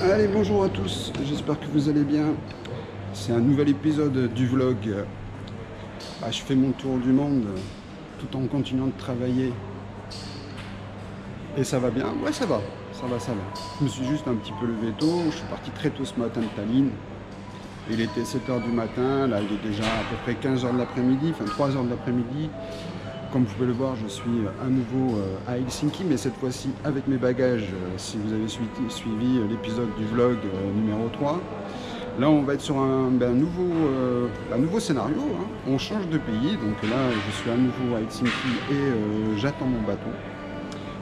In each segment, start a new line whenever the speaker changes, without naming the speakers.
Allez, bonjour à tous, j'espère que vous allez bien. C'est un nouvel épisode du vlog. Je fais mon tour du monde tout en continuant de travailler. Et ça va bien? Ouais, ça va, ça va, ça va. Je me suis juste un petit peu levé tôt, je suis parti très tôt ce matin de Tallinn. Il était 7 h du matin, là il est déjà à peu près 15 h de l'après-midi, enfin 3 h de l'après-midi. Comme vous pouvez le voir, je suis à nouveau à Helsinki, mais cette fois-ci avec mes bagages, si vous avez suivi l'épisode du vlog numéro 3. Là, on va être sur un nouveau scénario, hein. On change de pays, donc là, je suis à nouveau à Helsinki et j'attends mon bateau.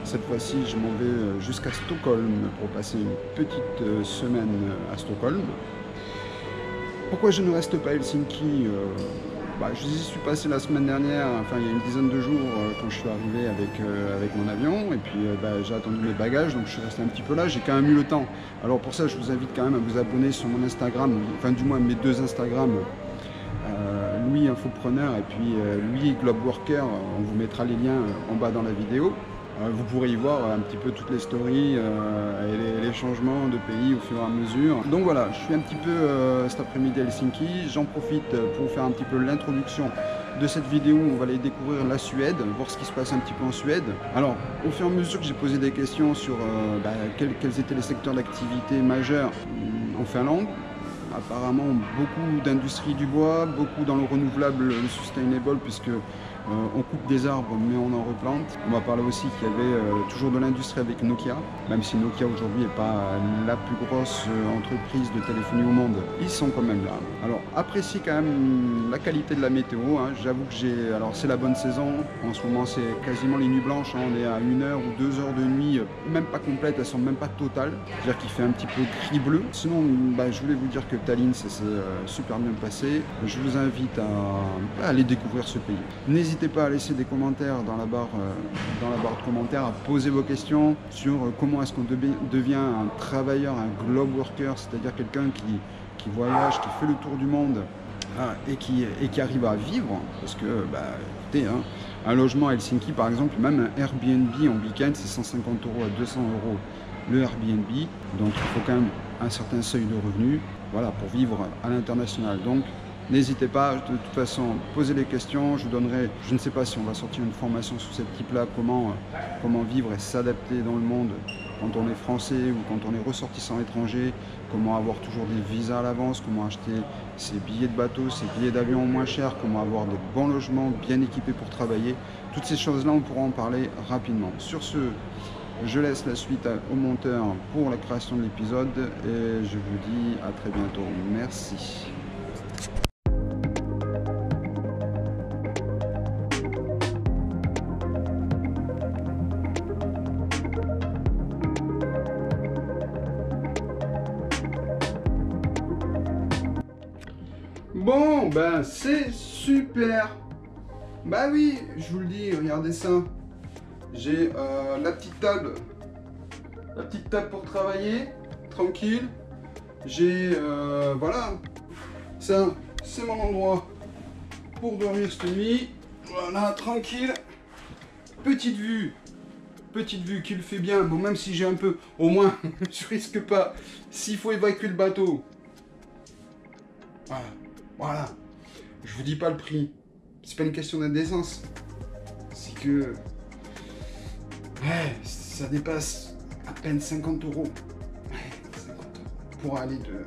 Cette fois-ci, je m'en vais jusqu'à Stockholm pour passer une petite semaine à Stockholm. Pourquoi je ne reste pas à Helsinki? Je y suis passé la semaine dernière, enfin il y a une dizaine de jours quand je suis arrivé avec mon avion, et puis j'ai attendu mes bagages, donc je suis resté un petit peu là, j'ai quand même eu le temps. Alors pour ça je vous invite quand même à vous abonner sur mon Instagram, enfin du moins mes deux Instagram, Louis Infopreneur et puis Louis Globe Worker, on vous mettra les liens en bas dans la vidéo. Vous pourrez y voir un petit peu toutes les stories et les changements de pays au fur et à mesure. Donc voilà, je suis un petit peu cet après-midi à Helsinki. J'en profite pour faire un petit peu l'introduction de cette vidéo. On va aller découvrir la Suède, voir ce qui se passe un petit peu en Suède. Alors, au fur et à mesure que j'ai posé des questions sur quels étaient les secteurs d'activité majeurs en Finlande, apparemment beaucoup d'industrie du bois, beaucoup dans le renouvelable, le sustainable, puisque on coupe des arbres mais on en replante. On va parler aussi qu'il y avait toujours de l'industrie avec Nokia, même si Nokia aujourd'hui n'est pas la plus grosse entreprise de téléphonie au monde, ils sont quand même là. Alors appréciez quand même la qualité de la météo, hein. J'avoue que alors c'est la bonne saison, en ce moment c'est quasiment les nuits blanches, hein. On est à 1 heure ou 2 heures de nuit, même pas complète, elles sont même pas totales, c'est-à-dire qu'il fait un petit peu gris-bleu. Sinon, je voulais vous dire que Tallinn, ça s'est super bien passé. Je vous invite à aller découvrir ce pays. N'hésitez pas à laisser des commentaires dans la barre de commentaires, à poser vos questions sur comment est-ce qu'on devient un travailleur, un globe worker, c'est-à-dire quelqu'un qui voyage, qui fait le tour du monde et qui arrive à vivre, parce que, écoutez, hein, un logement à Helsinki par exemple, même un Airbnb en week-end, c'est 150 € à 200 € le Airbnb, donc il faut quand même un certain seuil de revenus, voilà, pour vivre à l'international. Donc n'hésitez pas, de toute façon, posez les questions, je vous donnerai, je ne sais pas si on va sortir une formation sous ce type-là, comment vivre et s'adapter dans le monde quand on est français ou quand on est ressortissant étranger, comment avoir toujours des visas à l'avance, comment acheter ses billets de bateau, ses billets d'avion moins chers, comment avoir des bons logements bien équipés pour travailler. Toutes ces choses-là, on pourra en parler rapidement. Sur ce, je laisse la suite au monteur pour la création de l'épisode et je vous dis à très bientôt. Merci. Bon, c'est super. Oui, je vous le dis, regardez ça. J'ai la petite table pour travailler, tranquille. J'ai, voilà, ça, c'est mon endroit pour dormir cette nuit. Voilà, tranquille. Petite vue qui le fait bien. Bon, même si j'ai un peu, au moins, je risque pas. S'il faut évacuer le bateau. Voilà. Je vous dis pas le prix. C'est pas une question d'indécence. C'est que... ça dépasse à peine 50 €. 50 € pour aller de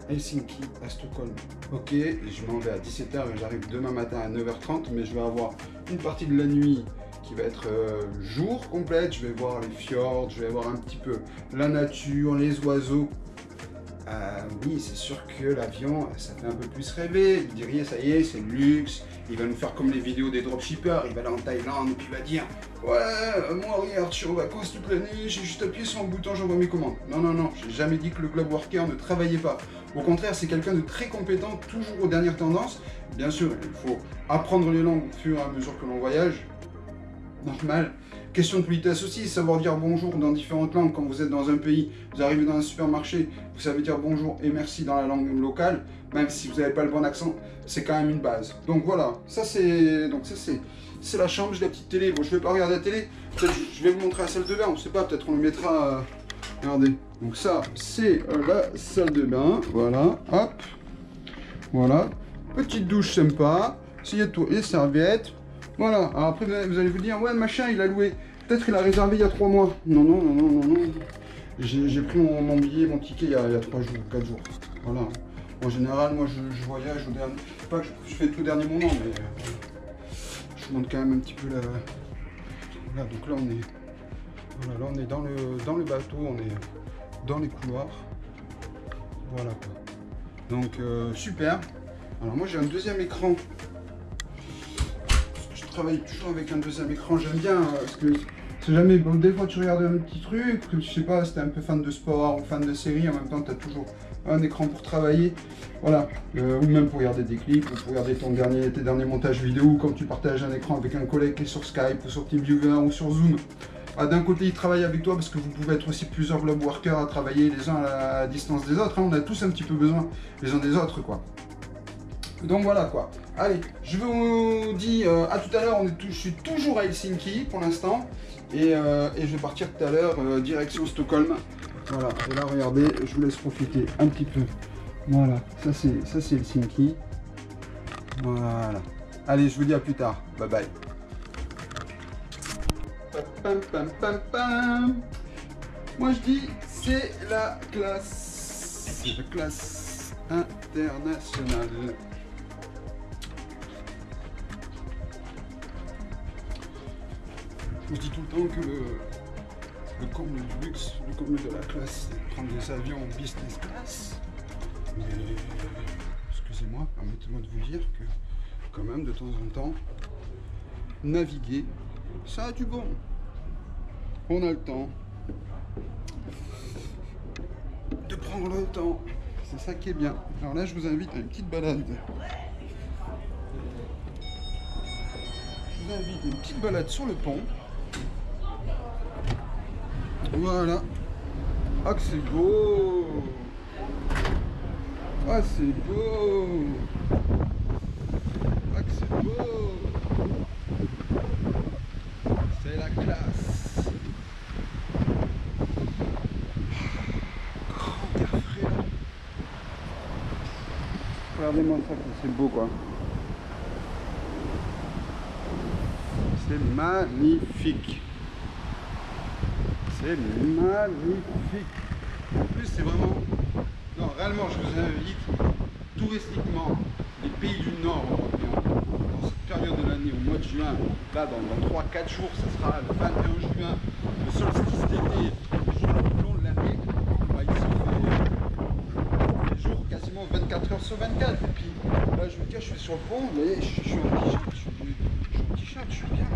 Helsinki à Stockholm. Ok, je m'en vais à 17 h et j'arrive demain matin à 9 h 30, mais je vais avoir une partie de la nuit qui va être jour complète. Je vais voir les fjords, je vais voir un petit peu la nature, les oiseaux. Oui, c'est sûr que l'avion, ça fait un peu plus rêver. Vous diriez, ça y est, c'est le luxe. Il va nous faire comme les vidéos des dropshippers. Il va aller en Thaïlande et puis il va dire ouais, moi, regarde, je suis en vacances toute l'année, j'ai juste appuyé sur un bouton, j'envoie mes commandes. Non, non, non, j'ai jamais dit que le globe worker ne travaillait pas. Au contraire, c'est quelqu'un de très compétent, toujours aux dernières tendances. Bien sûr, il faut apprendre les langues au fur et à mesure que l'on voyage. Normal. Question de politesse aussi, savoir dire bonjour dans différentes langues. Quand vous êtes dans un pays, vous arrivez dans un supermarché, vous savez dire bonjour et merci dans la langue locale, même si vous n'avez pas le bon accent, c'est quand même une base. Donc voilà, ça c'est la chambre, j'ai la petite télé. Bon, je vais pas regarder la télé, peut-être je vais vous montrer la salle de bain, on sait pas, peut-être on le mettra Regardez, donc ça, c'est la salle de bain, voilà, hop, voilà, petite douche sympa, s'il y a tout, les serviettes, voilà. Alors après, vous allez vous dire, ouais, machin, il a loué, peut-être il a réservé il y a 3 mois. Non, non, non, non, non, non. J'ai pris mon billet, mon ticket il y a 3 jours, 4 jours, voilà. En général, moi, je voyage au dernier, pas que je fais tout au dernier moment, mais je vous montre quand même un petit peu la... Voilà, donc là, on est... Voilà, là on est dans le bateau, on est dans les couloirs. Voilà quoi. Donc super. Alors moi j'ai un deuxième écran. Je travaille toujours avec un deuxième écran, j'aime bien parce que c'est jamais. Bon, des fois tu regardes un petit truc, je sais pas si t'es un peu fan de sport ou fan de série, en même temps tu as toujours un écran pour travailler. Voilà. Ou même pour regarder des clips, ou pour regarder tes derniers montages vidéo, ou quand tu partages un écran avec un collègue qui est sur Skype ou sur TeamViewer ou sur Zoom. D'un côté, ils travaillent avec toi parce que vous pouvez être aussi plusieurs globe workers à travailler les uns à la distance des autres. Hein. On a tous un petit peu besoin les uns des autres, quoi. Donc voilà, quoi. Allez, je vous dis à tout à l'heure. Je suis toujours à Helsinki pour l'instant. Et je vais partir tout à l'heure direction Stockholm. Voilà, et là, regardez, je vous laisse profiter un petit peu. Voilà, ça c'est Helsinki. Voilà. Allez, je vous dis à plus tard. Bye bye. Pam, pam, pam, pam. Moi je dis c'est la classe. C'est la classe internationale. Je dis tout le temps que le comble du luxe, le comble de la classe, c'est de prendre des avions en business class. Mais excusez-moi, permettez-moi de vous dire que quand même de temps en temps, naviguer, ça a du bon. On a le temps de prendre le temps. C'est ça qui est bien. Alors là, je vous invite à une petite balade. Je vous invite à une petite balade sur le pont. Voilà. Ah que c'est beau. Ah c'est beau. Ah que c'est beau. C'est la classe. Grand air frais là. Regardez-moi ça, c'est beau quoi. C'est magnifique. C'est magnifique. En plus c'est vraiment... Non, réellement je vous invite touristiquement les pays du Nord européen dans cette période de l'année, au mois de juin, là dans 3-4 jours, ça sera le 21 juin, le solstice d'été, le jour le plus long de l'année, bah, il se fait les jours quasiment 24 heures sur 24. Et puis là je vous dis, je suis sur le pont, vous voyez, je suis en t-shirt, je suis en t-shirt, je suis bien.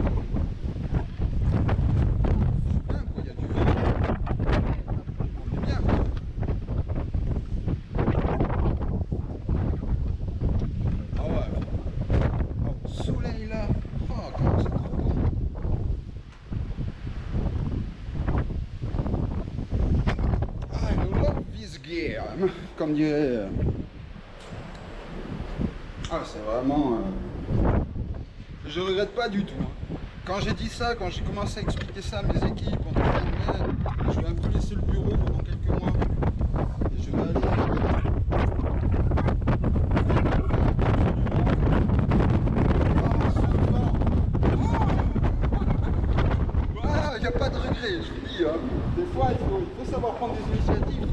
Comme dirait... Ah, c'est vraiment... Je regrette pas du tout. Quand j'ai dit ça, quand j'ai commencé à expliquer ça à mes équipes, je vais un peu laisser le bureau pendant quelques mois. Et je vais aller... Voilà, il n'y a pas de regret, je vous dis. Hein. Des fois, il faut savoir prendre des initiatives.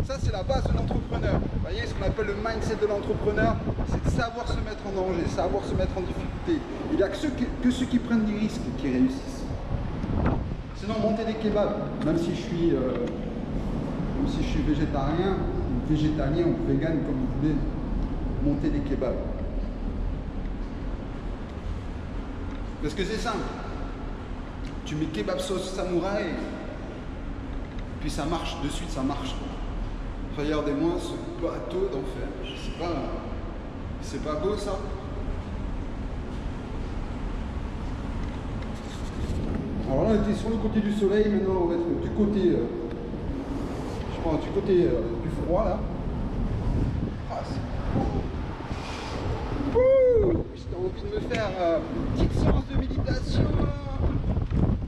Ça, c'est la base de l'entrepreneur. Vous voyez, ce qu'on appelle le mindset de l'entrepreneur, c'est de savoir se mettre en danger, savoir se mettre en difficulté. Il n'y a que ceux qui prennent des risques qui réussissent. Sinon, monter des kebabs, même si je suis végétarien, ou végétalien ou vegan, comme vous voulez, monter des kebabs. Parce que c'est simple. Tu mets kebab sauce samouraï, puis ça marche, de suite ça marche. Regardez-moi ce bateau d'enfer. Je sais pas, c'est pas beau ça? Alors là on était sur le côté du soleil, maintenant on va être du côté, je pense du côté du froid là. Ah c'est beau. J'ai envie de me faire une petite séance de méditation.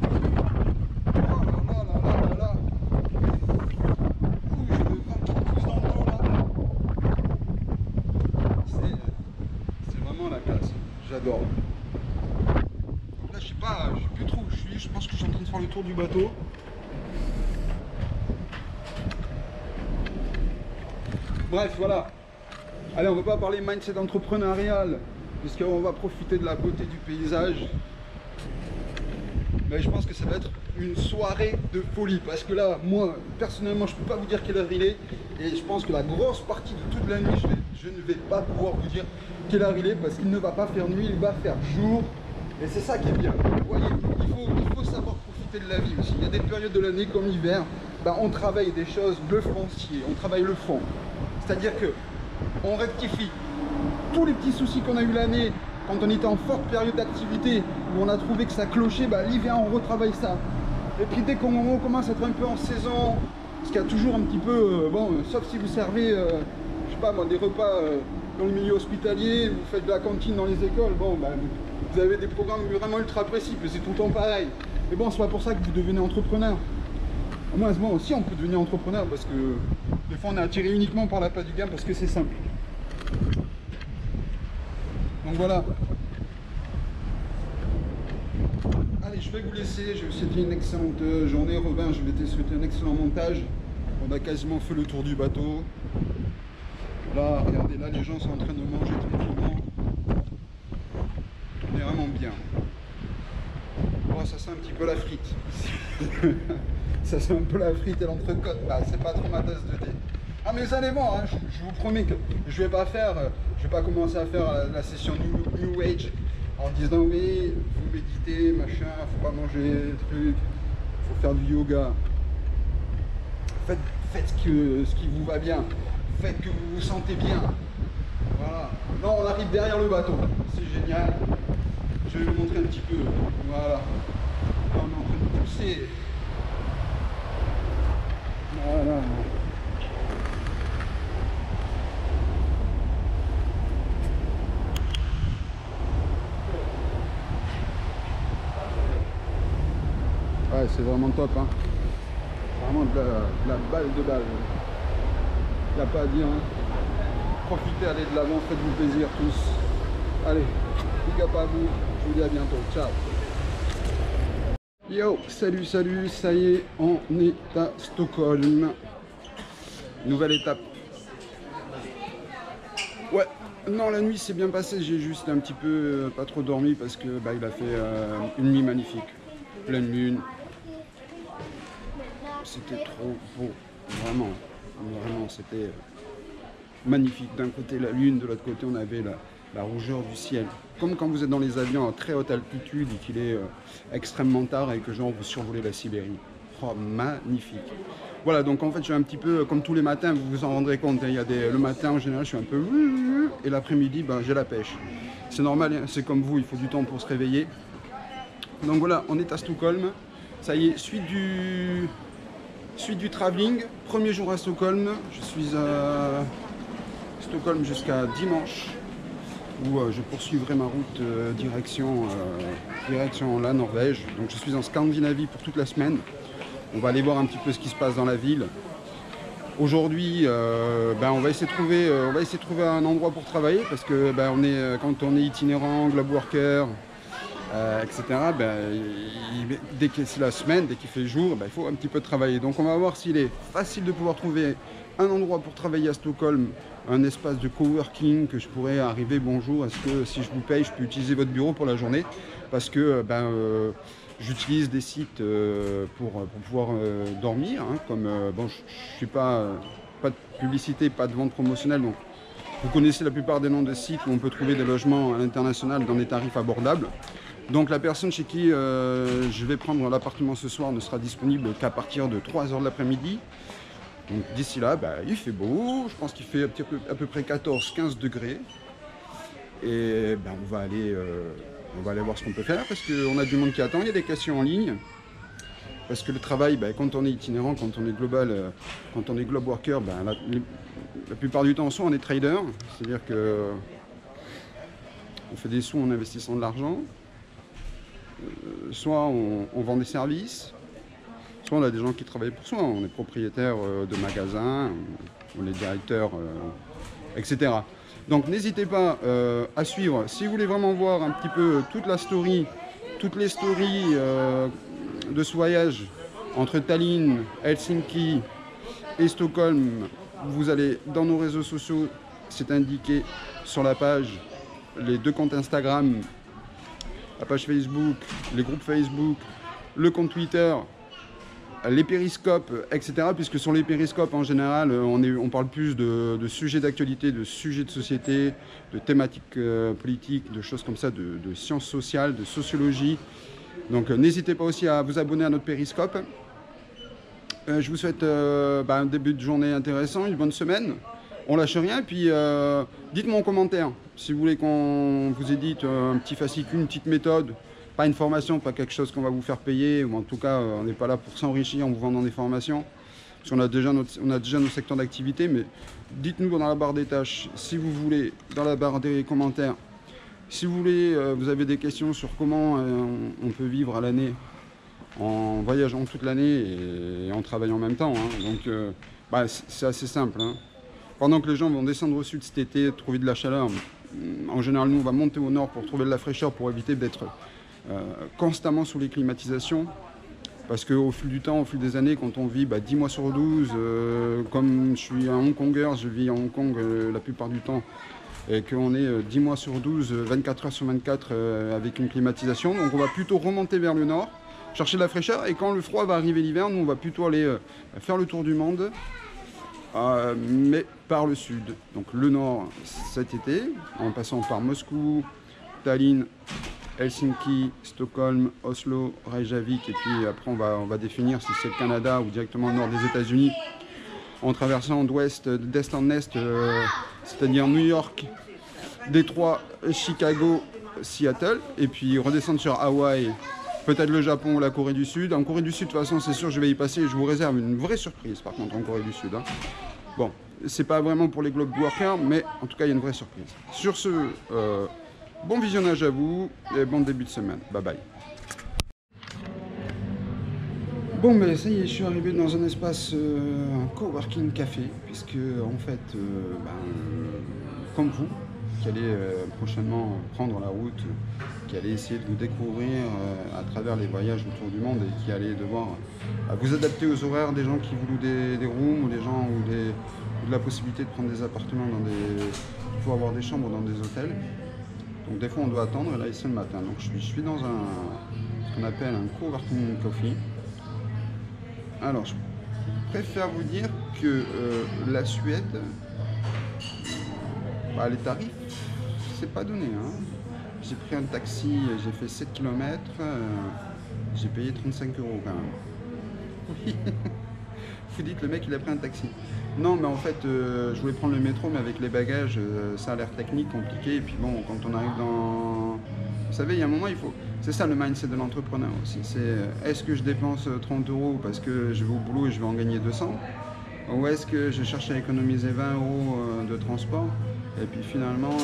Oh là là là là là là. J'adore. Là, je sais pas, je sais plus trop où je suis. Je pense que je suis en train de faire le tour du bateau. Bref, voilà. Allez, on va pas parler mindset entrepreneurial, puisqu'on va profiter de la beauté du paysage. Mais je pense que ça va être une soirée de folie, parce que là, moi, personnellement, je peux pas vous dire quelle heure il est, et je pense que la grosse partie de toute la nuit, je ne vais pas pouvoir vous dire quelle heure il est, parce qu'il ne va pas faire nuit, il va faire jour, et c'est ça qui est bien. Vous voyez, il faut savoir profiter de la vie aussi. Il y a des périodes de l'année comme l'hiver, ben, on travaille des choses, le foncier, on travaille le fond. C'est-à-dire que on rectifie tous les petits soucis qu'on a eu l'année, quand on était en forte période d'activité, où on a trouvé que ça clochait, bah, l'hiver on retravaille ça. Et puis dès qu'on commence à être un peu en saison, parce qu'il y a toujours un petit peu, bon, sauf si vous servez, je sais pas moi, des repas dans le milieu hospitalier, vous faites de la cantine dans les écoles, bon, bah, vous avez des programmes vraiment ultra précis, mais c'est tout le temps pareil. Mais bon, c'est pas pour ça que vous devenez entrepreneur. Moi, aussi, on peut devenir entrepreneur parce que des fois, on est attiré uniquement par l'appât du gain parce que c'est simple. Donc voilà. Allez, je vais vous laisser. Je vais vous souhaiter une excellente journée. Robin, je vais te souhaiter un excellent montage. On a quasiment fait le tour du bateau. Là, regardez, là, les gens sont en train de manger tranquillement. On est vraiment bien. Oh, ça sent un petit peu la frite. Ça sent un peu la frite et l'entrecôte. Bah, c'est pas trop ma tasse de thé. Ah, mais vous allez voir, hein, je vous promets que je vais pas commencer à faire la session New Age en disant oui, faut méditer, machin, faut pas manger, truc, faut faire du yoga. Faites ce qui vous va bien, faites que vous vous sentez bien. Voilà. Non, on arrive derrière le bateau, c'est génial. Je vais vous montrer un petit peu. Voilà. Là, on est en train de pousser. Voilà. Ouais, c'est vraiment top, hein. Vraiment de la balle de balle. Il n'y a pas à dire, hein. Profitez, allez de l'avant, faites-vous plaisir tous. Allez, big up à vous, je vous dis à bientôt, ciao. Yo, salut, ça y est, on est à Stockholm. Nouvelle étape. Ouais, non, la nuit s'est bien passée, j'ai juste un petit peu pas trop dormi parce que bah, il a fait une nuit magnifique. Pleine lune. C'était trop beau, vraiment, c'était magnifique. D'un côté la lune, de l'autre côté on avait la rougeur du ciel. Comme quand vous êtes dans les avions à très haute altitude et qu'il est extrêmement tard et que genre vous survolez la Sibérie. Oh, magnifique. Voilà, donc en fait je suis un petit peu comme tous les matins, vous vous en rendrez compte, hein, le matin en général je suis un peu et l'après-midi ben, j'ai la pêche. C'est normal, hein, c'est comme vous, il faut du temps pour se réveiller. Donc voilà, on est à Stockholm. Ça y est, suite du travelling, premier jour à Stockholm. Je suis à Stockholm jusqu'à dimanche, où je poursuivrai ma route direction la Norvège. Donc je suis en Scandinavie pour toute la semaine. On va aller voir un petit peu ce qui se passe dans la ville. Aujourd'hui, ben, on va essayer de trouver un endroit pour travailler parce que ben, quand on est itinérant, globe worker, etc. Ben, dès que c'est la semaine, dès qu'il fait jour, ben, il faut un petit peu travailler. Donc on va voir s'il est facile de pouvoir trouver un endroit pour travailler à Stockholm, un espace de coworking que je pourrais arriver. Bonjour, est-ce que si je vous paye, je peux utiliser votre bureau pour la journée? Parce que j'utilise des sites pour pouvoir dormir. Hein, comme bon, je ne suis pas de publicité, pas de vente promotionnelle, donc vous connaissez la plupart des noms de sites où on peut trouver des logements à l'international dans des tarifs abordables. Donc la personne chez qui je vais prendre l'appartement ce soir ne sera disponible qu'à partir de 3 h de l'après-midi. Donc d'ici là, bah, il fait beau, je pense qu'il fait à peu près 14-15 degrés. Et bah, on va aller voir ce qu'on peut faire parce qu'on a du monde qui attend, il y a des questions en ligne. Parce que le travail, bah, quand on est itinérant, quand on est global, quand on est globe worker, bah, la plupart du temps, soit on est trader, c'est-à-dire que on fait des sous en investissant de l'argent, soit on vend des services, soit on a des gens qui travaillent pour soi, on est propriétaire de magasins, on est directeur, etc. Donc n'hésitez pas à suivre. Si vous voulez vraiment voir un petit peu toute la story, toutes les stories de ce voyage entre Tallinn, Helsinki et Stockholm, vous allez dans nos réseaux sociaux, c'est indiqué sur la page, les 2 comptes Instagram, la page Facebook, les groupes Facebook, le compte Twitter, les périscopes, etc. Puisque sur les périscopes, en général, on parle plus de sujets d'actualité, de sujets de société, de thématiques politiques, de choses comme ça, de sciences sociales, de sociologie. Donc n'hésitez pas aussi à vous abonner à notre périscope. Je vous souhaite un début de journée intéressant, une bonne semaine. On lâche rien, et puis dites-moi en commentaire si vous voulez qu'on vous édite un petit fascicule, une petite méthode, pas une formation, pas quelque chose qu'on va vous faire payer, ou en tout cas on n'est pas là pour s'enrichir en vous vendant des formations, parce qu'on a déjà nos secteurs d'activité, mais dites-nous dans la barre des tâches si vous voulez, dans la barre des commentaires, si vous voulez, vous avez des questions sur comment on peut vivre à l'année en voyageant toute l'année et en travaillant en même temps, hein. Donc c'est assez simple, hein. Pendant que les gens vont descendre au sud cet été, trouver de la chaleur, en général nous on va monter au nord pour trouver de la fraîcheur, pour éviter d'être constamment sous les climatisations. Parce qu'au fil du temps, au fil des années, quand on vit 10 mois sur 12, comme je suis un Hongkonger, je vis à Hong Kong la plupart du temps, et qu'on est 10 mois sur 12, 24 heures sur 24 avec une climatisation, donc on va plutôt remonter vers le nord, chercher de la fraîcheur, et quand le froid va arriver l'hiver, nous on va plutôt aller faire le tour du monde, mais par le sud. Donc le nord cet été, en passant par Moscou, Tallinn, Helsinki, Stockholm, Oslo, Reykjavik, et puis après on va définir si c'est le Canada ou directement le nord des États-Unis, en traversant d'est en est, c'est-à-dire New York, Détroit, Chicago, Seattle, et puis redescendre sur Hawaï, peut-être le Japon ou la Corée du Sud. En Corée du Sud, de toute façon, c'est sûr, je vais y passer, et je vous réserve une vraie surprise par contre en Corée du Sud, hein. Bon, c'est pas vraiment pour les Globe Workers, mais en tout cas, il y a une vraie surprise. Sur ce, bon visionnage à vous et bon début de semaine. Bye bye. Bon, mais ça y est, je suis arrivé dans un espace, un coworking café, puisque en fait, comme vous, qui allez prochainement prendre la route, qui allez essayer de vous découvrir à travers les voyages autour du monde et qui allez devoir vous adapter aux horaires des gens qui vous louent des rooms ou des gens ou de la possibilité de prendre des appartements pour avoir des chambres dans des hôtels. Donc des fois on doit attendre, et là c'est le matin. Donc je suis dans ce qu'on appelle un coworking coffee. Alors je préfère vous dire que la Suède, les tarifs, c'est pas donné, hein. J'ai pris un taxi, j'ai fait 7 km, j'ai payé 35 € quand même. Vous dites, le mec il a pris un taxi. Non, mais en fait, je voulais prendre le métro, mais avec les bagages, ça a l'air technique, compliqué. Et puis bon, quand on arrive dans... Vous savez, il y a un moment, il faut... C'est ça le mindset de l'entrepreneur aussi. C'est, est-ce que je dépense 30 € parce que je vais au boulot et je vais en gagner 200 ? Ou est-ce que je cherche à économiser 20 € de transport et puis finalement,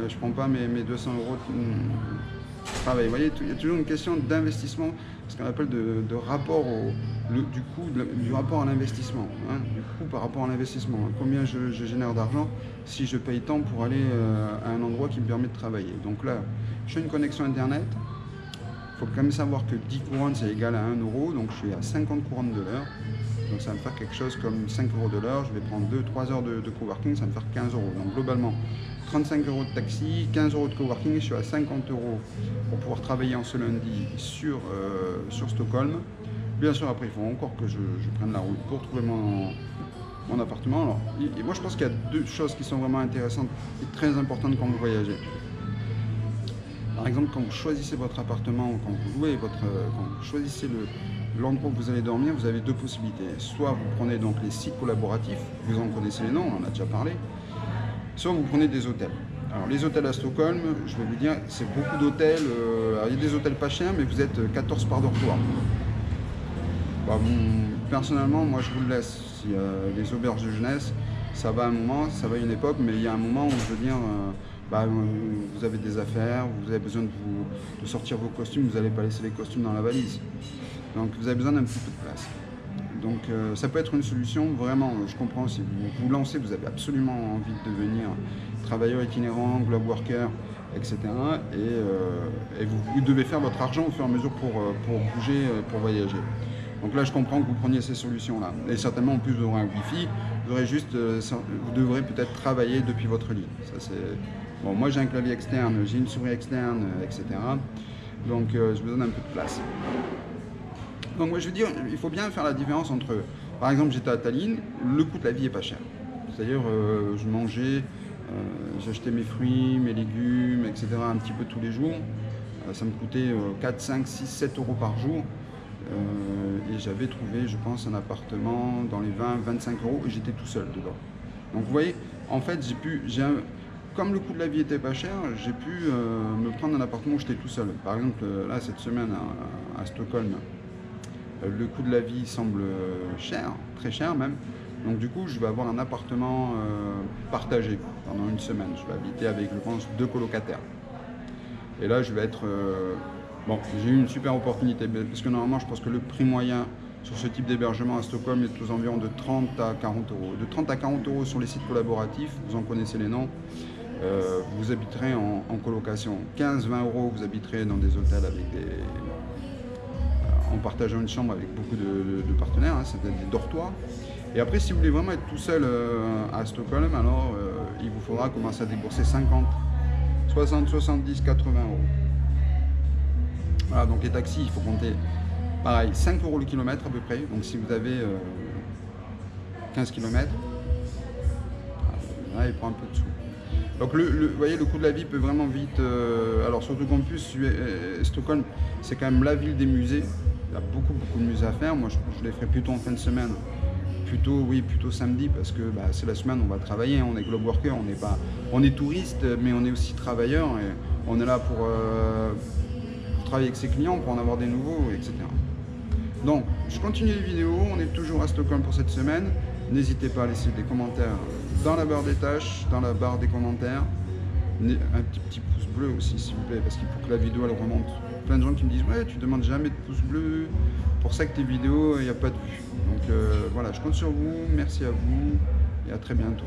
je ne prends pas mes 200 € de travail. Vous voyez, il y a toujours une question d'investissement, ce qu'on appelle de rapport du rapport à l'investissement, hein, du coût par rapport à l'investissement. Hein, combien je génère d'argent si je paye tant pour aller à un endroit qui me permet de travailler. Donc là, je fais une connexion Internet. Il faut quand même savoir que 10 couronnes, c'est égal à 1 €, donc je suis à 50 couronnes de l'heure. Donc ça va me faire quelque chose comme 5 € de l'heure. Je vais prendre 2-3 heures de coworking, ça va me faire 15 €. Donc globalement, 35 € de taxi, 15 € de coworking, et je suis à 50 € pour pouvoir travailler en ce lundi sur Stockholm. Bien sûr, après, il faut encore que je prenne la route pour trouver mon appartement. Alors, et moi, je pense qu'il y a 2 choses qui sont vraiment intéressantes et très importantes quand vous voyagez. Par exemple, quand vous choisissez votre appartement, ou quand vous louez quand vous choisissez l'endroit où vous allez dormir, vous avez 2 possibilités. Soit vous prenez donc les sites collaboratifs, vous en connaissez les noms, on en a déjà parlé. Soit vous prenez des hôtels. Alors les hôtels à Stockholm, je vais vous dire, c'est beaucoup d'hôtels. Il y a des hôtels pas chers, mais vous êtes 14 par dortoir. Personnellement, moi je vous le laisse. Si, les auberges de jeunesse, ça va à un moment, ça va à une époque, mais il y a un moment où je veux dire, vous avez des affaires, vous avez besoin de sortir vos costumes, vous n'allez pas laisser les costumes dans la valise. Donc vous avez besoin d'un petit peu de place. Donc ça peut être une solution, vraiment, je comprends, si vous vous lancez, vous avez absolument envie de devenir travailleur itinérant, globe worker, etc. Et vous devez faire votre argent au fur et à mesure pour bouger, pour voyager. Donc là, je comprends que vous preniez ces solutions-là. Et certainement, en plus, vous aurez un Wi-Fi, vous devrez peut-être travailler depuis votre lit. Ça, c'est... Bon, moi, j'ai un clavier externe, j'ai une souris externe, etc. Donc, je me donne un peu de place. Donc, moi, je veux dire, il faut bien faire la différence entre... Par exemple, j'étais à Tallinn, le coût de la vie est pas cher. C'est-à-dire, je mangeais, j'achetais mes fruits, mes légumes, etc. un petit peu tous les jours. Ça me coûtait 4, 5, 6, 7 euros par jour. Et j'avais trouvé, je pense, un appartement dans les 20, 25 euros et j'étais tout seul dedans. Donc vous voyez, en fait, comme le coût de la vie était pas cher, j'ai pu me prendre un appartement où j'étais tout seul. Par exemple, là, cette semaine à Stockholm, le coût de la vie semble cher, très cher même. Donc du coup, je vais avoir un appartement partagé pendant une semaine. Je vais habiter avec, je pense, 2 colocataires. Et là, je vais être... Bon, j'ai eu une super opportunité, parce que normalement, je pense que le prix moyen sur ce type d'hébergement à Stockholm est aux environs de 30 à 40 euros. De 30 à 40 euros sur les sites collaboratifs, vous en connaissez les noms, vous habiterez en colocation. 15-20 euros, vous habiterez dans des hôtels avec en partageant une chambre avec beaucoup de partenaires, hein, c'est des dortoirs. Et après, si vous voulez vraiment être tout seul à Stockholm, alors il vous faudra commencer à débourser 50, 60, 70, 80 euros. Voilà, donc les taxis, il faut compter, pareil, 5 euros le kilomètre à peu près. Donc si vous avez 15 km, là, il prend un peu de sous. Donc vous voyez, le coût de la vie peut vraiment vite... alors surtout qu'en plus, Stockholm, c'est quand même la ville des musées. Il y a beaucoup de musées à faire. Moi, je les ferai plutôt en fin de semaine. Plutôt samedi, parce que c'est la semaine, on va travailler. On est globe worker, on est touriste, mais on est aussi travailleur. Et on est là pour travailler avec ses clients, pour en avoir des nouveaux, etc. Donc, je continue les vidéos. On est toujours à Stockholm pour cette semaine. N'hésitez pas à laisser des commentaires dans la barre des tâches, dans la barre des commentaires. Un petit pouce bleu aussi, s'il vous plaît, parce qu'il faut que la vidéo elle remonte. Plein de gens qui me disent ouais, tu demandes jamais de pouce bleu, pour ça que tes vidéos, il n'y a pas de vue. Donc voilà, je compte sur vous, merci à vous et à très bientôt.